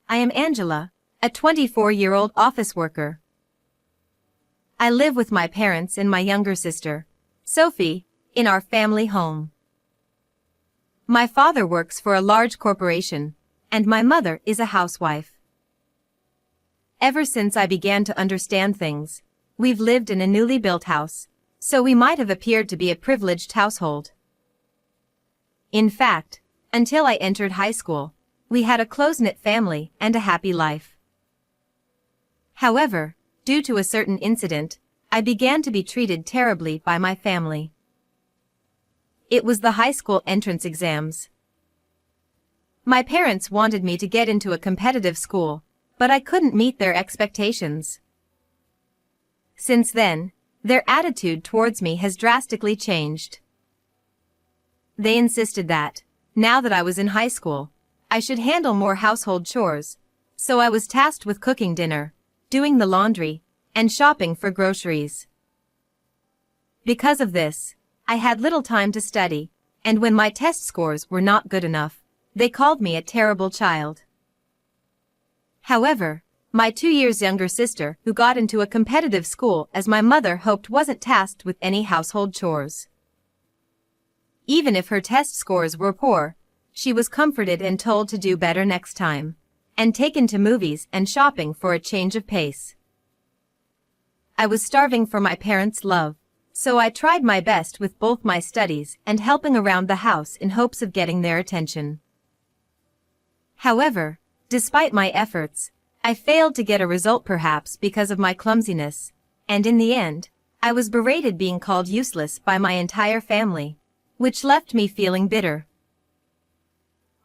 I am Angela, a 24-year-old office worker. I live with my parents and my younger sister, Sophie, in our family home. My father works for a large corporation, and my mother is a housewife. Ever since I began to understand things, we've lived in a newly built house, so we might have appeared to be a privileged household. In fact, until I entered high school, we had a close-knit family and a happy life. However, due to a certain incident, I began to be treated terribly by my family. It was the high school entrance exams. My parents wanted me to get into a competitive school, but I couldn't meet their expectations. Since then, their attitude towards me has drastically changed. They insisted that, now that I was in high school, I should handle more household chores, so I was tasked with cooking dinner, doing the laundry, and shopping for groceries. Because of this, I had little time to study, and when my test scores were not good enough, they called me a terrible child. However, my 2 years younger sister who got into a competitive school as my mother hoped wasn't tasked with any household chores. Even if her test scores were poor, she was comforted and told to do better next time, and taken to movies and shopping for a change of pace. I was starving for my parents' love, so I tried my best with both my studies and helping around the house in hopes of getting their attention. However, despite my efforts, I failed to get a result perhaps because of my clumsiness, and in the end, I was berated being called useless by my entire family, which left me feeling bitter.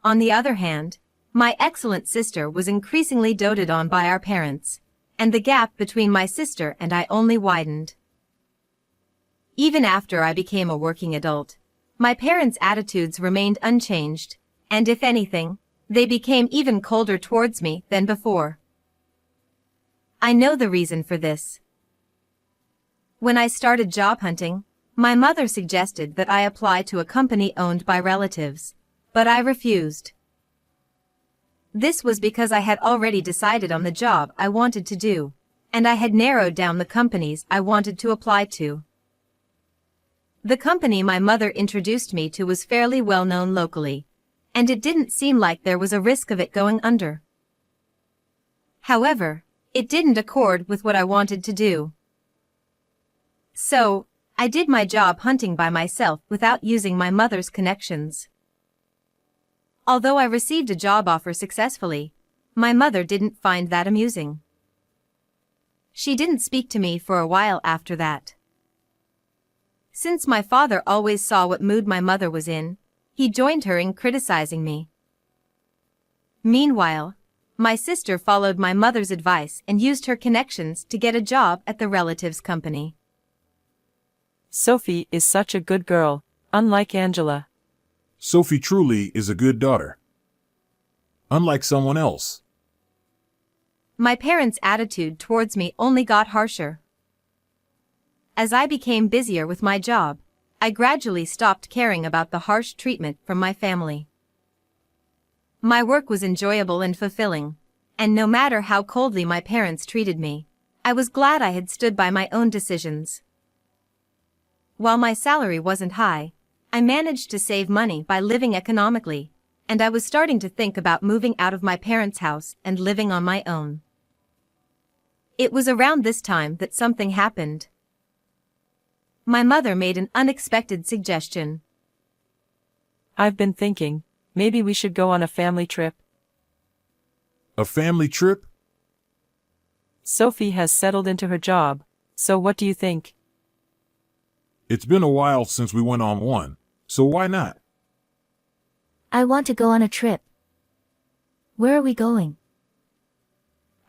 On the other hand, my excellent sister was increasingly doted on by our parents, and the gap between my sister and I only widened. Even after I became a working adult, my parents' attitudes remained unchanged, and if anything, they became even colder towards me than before. I know the reason for this. When I started job hunting, my mother suggested that I apply to a company owned by relatives, but I refused. This was because I had already decided on the job I wanted to do, and I had narrowed down the companies I wanted to apply to. The company my mother introduced me to was fairly well known locally, and it didn't seem like there was a risk of it going under. However, it didn't accord with what I wanted to do. So, I did my job hunting by myself without using my mother's connections. Although I received a job offer successfully, my mother didn't find that amusing. She didn't speak to me for a while after that. Since my father always saw what mood my mother was in, he joined her in criticizing me. Meanwhile, my sister followed my mother's advice and used her connections to get a job at the relative's company. Sophie is such a good girl, unlike Angela. Sophie truly is a good daughter. Unlike someone else. My parents' attitude towards me only got harsher. As I became busier with my job, I gradually stopped caring about the harsh treatment from my family. My work was enjoyable and fulfilling, and no matter how coldly my parents treated me, I was glad I had stood by my own decisions. While my salary wasn't high, I managed to save money by living economically, and I was starting to think about moving out of my parents' house and living on my own. It was around this time that something happened. My mother made an unexpected suggestion. I've been thinking, maybe we should go on a family trip. A family trip? Sophie has settled into her job, so what do you think? It's been a while since we went on one, so why not? I want to go on a trip. Where are we going?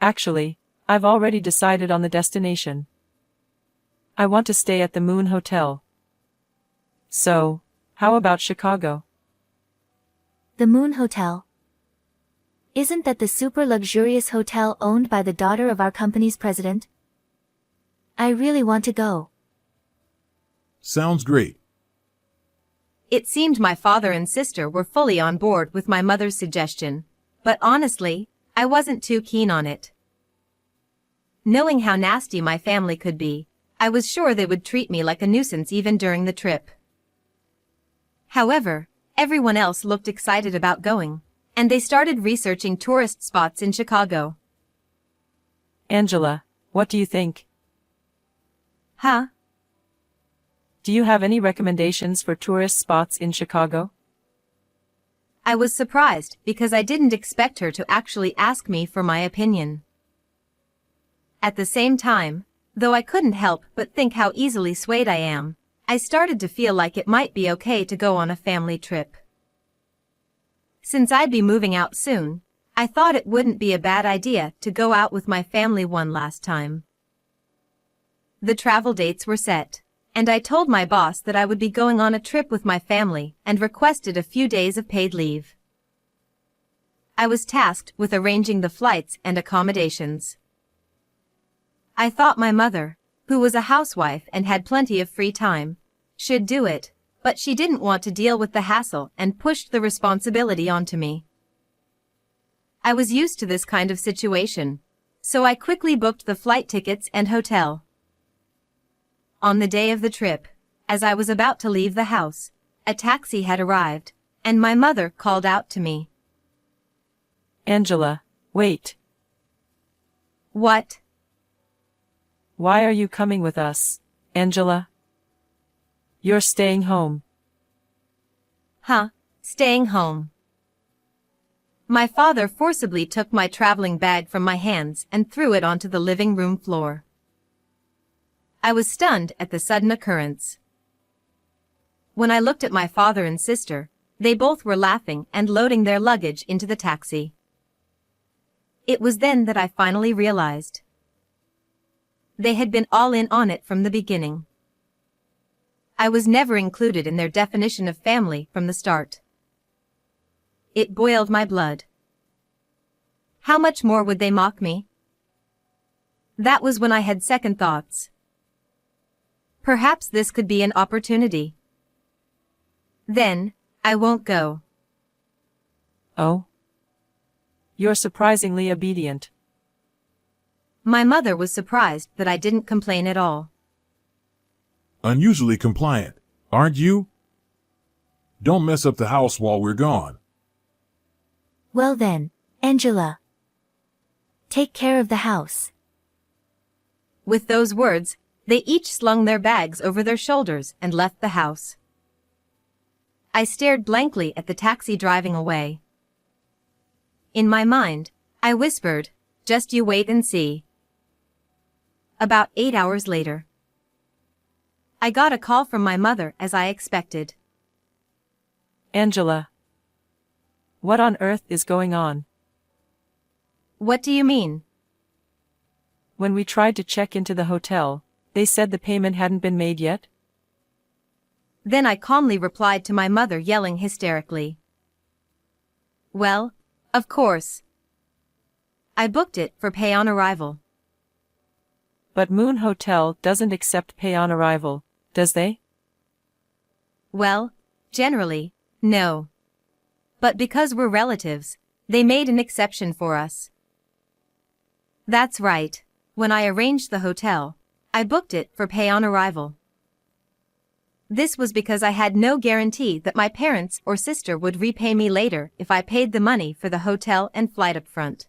Actually, I've already decided on the destination. I want to stay at the Moon Hotel. So, how about Chicago? The Moon Hotel. Isn't that the super luxurious hotel owned by the daughter of our company's president? I really want to go. Sounds great. It seemed my father and sister were fully on board with my mother's suggestion, but honestly, I wasn't too keen on it. Knowing how nasty my family could be, I was sure they would treat me like a nuisance even during the trip. However, everyone else looked excited about going, and they started researching tourist spots in Chicago. Angela, what do you think? Huh? Do you have any recommendations for tourist spots in Chicago? I was surprised because I didn't expect her to actually ask me for my opinion. At the same time, though I couldn't help but think how easily swayed I am, I started to feel like it might be okay to go on a family trip. Since I'd be moving out soon, I thought it wouldn't be a bad idea to go out with my family one last time. The travel dates were set, and I told my boss that I would be going on a trip with my family and requested a few days of paid leave. I was tasked with arranging the flights and accommodations. I thought my mother, who was a housewife and had plenty of free time, should do it, but she didn't want to deal with the hassle and pushed the responsibility onto me. I was used to this kind of situation, so I quickly booked the flight tickets and hotel. On the day of the trip, as I was about to leave the house, a taxi had arrived, and my mother called out to me. Angela, wait. What? Why are you coming with us, Angela? You're staying home. Huh? Staying home. My father forcibly took my traveling bag from my hands and threw it onto the living room floor. I was stunned at the sudden occurrence. When I looked at my father and sister, they both were laughing and loading their luggage into the taxi. It was then that I finally realized. They had been all in on it from the beginning. I was never included in their definition of family from the start. It boiled my blood. How much more would they mock me? That was when I had second thoughts. Perhaps this could be an opportunity. Then, I won't go. Oh? You're surprisingly obedient. My mother was surprised that I didn't complain at all. Unusually compliant, aren't you? Don't mess up the house while we're gone. Well then, Angela. Take care of the house. With those words, they each slung their bags over their shoulders and left the house. I stared blankly at the taxi driving away. In my mind, I whispered, "Just you wait and see." About 8 hours later, I got a call from my mother as I expected. Angela. What on earth is going on? What do you mean? When we tried to check into the hotel, they said the payment hadn't been made yet? Then I calmly replied to my mother yelling hysterically. Well, of course. I booked it for pay on arrival. But Moon Hotel doesn't accept pay on arrival, does they? Well, generally, no. But because we're relatives, they made an exception for us. That's right, when I arranged the hotel, I booked it for pay on arrival. This was because I had no guarantee that my parents or sister would repay me later if I paid the money for the hotel and flight up front.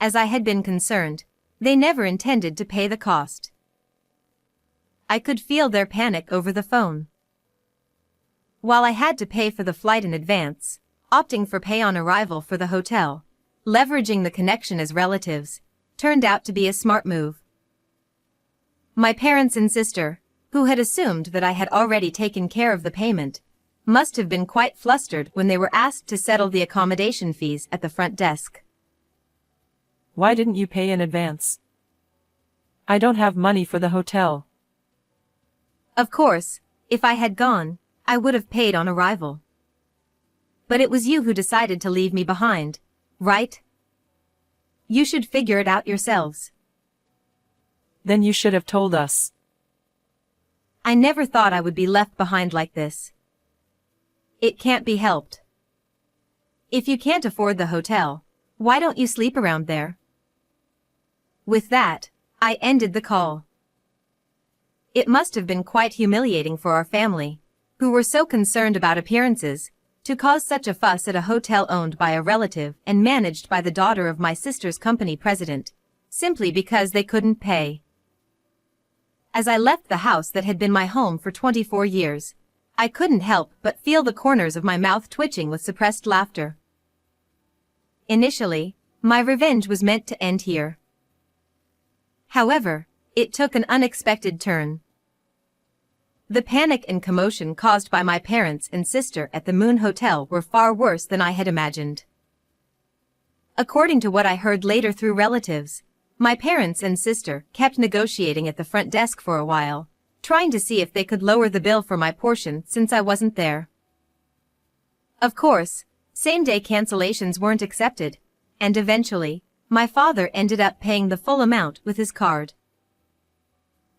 As I had been concerned, they never intended to pay the cost. I could feel their panic over the phone. While I had to pay for the flight in advance, opting for pay on arrival for the hotel, leveraging the connection as relatives, turned out to be a smart move. My parents and sister, who had assumed that I had already taken care of the payment, must have been quite flustered when they were asked to settle the accommodation fees at the front desk. Why didn't you pay in advance? I don't have money for the hotel. Of course, if I had gone, I would have paid on arrival. But it was you who decided to leave me behind, right? You should figure it out yourselves. Then you should have told us. I never thought I would be left behind like this. It can't be helped. If you can't afford the hotel, Why don't you sleep around there? With that, I ended the call. It must have been quite humiliating for our family, who were so concerned about appearances, to cause such a fuss at a hotel owned by a relative and managed by the daughter of my sister's company president, simply because they couldn't pay. As I left the house that had been my home for 24 years, I couldn't help but feel the corners of my mouth twitching with suppressed laughter. Initially, my revenge was meant to end here. However, it took an unexpected turn. The panic and commotion caused by my parents and sister at the Moon Hotel were far worse than I had imagined. According to what I heard later through relatives, my parents and sister kept negotiating at the front desk for a while, trying to see if they could lower the bill for my portion since I wasn't there. Of course, same-day cancellations weren't accepted, and eventually, my father ended up paying the full amount with his card.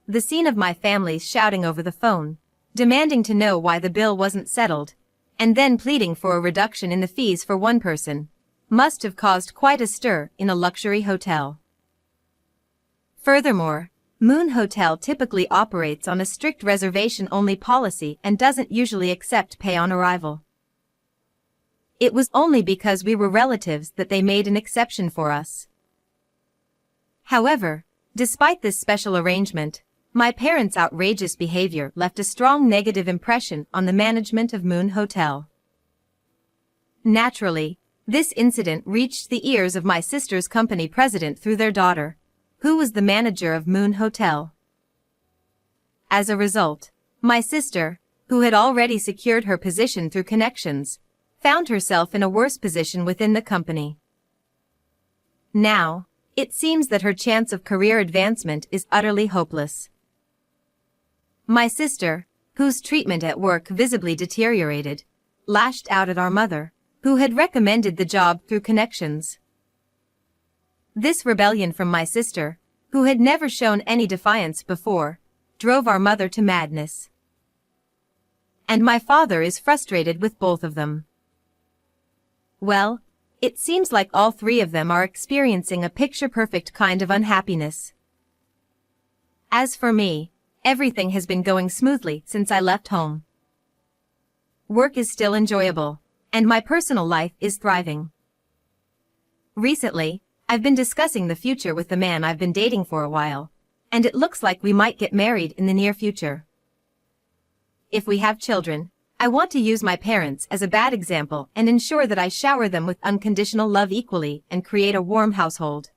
The scene of my family shouting over the phone, demanding to know why the bill wasn't settled, and then pleading for a reduction in the fees for one person, must have caused quite a stir in a luxury hotel. Furthermore, Moon Hotel typically operates on a strict reservation-only policy and doesn't usually accept pay on arrival. It was only because we were relatives that they made an exception for us. However, despite this special arrangement, my parents' outrageous behavior left a strong negative impression on the management of Moon Hotel. Naturally, this incident reached the ears of my sister's company president through their daughter, who was the manager of Moon Hotel. As a result, my sister, who had already secured her position through connections, found herself in a worse position within the company. Now, it seems that her chance of career advancement is utterly hopeless. My sister, whose treatment at work visibly deteriorated, lashed out at our mother, who had recommended the job through connections. This rebellion from my sister, who had never shown any defiance before, drove our mother to madness. And my father is frustrated with both of them. Well, it seems like all three of them are experiencing a picture-perfect kind of unhappiness. As for me, everything has been going smoothly since I left home. Work is still enjoyable, and my personal life is thriving. Recently, I've been discussing the future with the man I've been dating for a while, and it looks like we might get married in the near future. If we have children, I want to use my parents as a bad example and ensure that I shower them with unconditional love equally and create a warm household.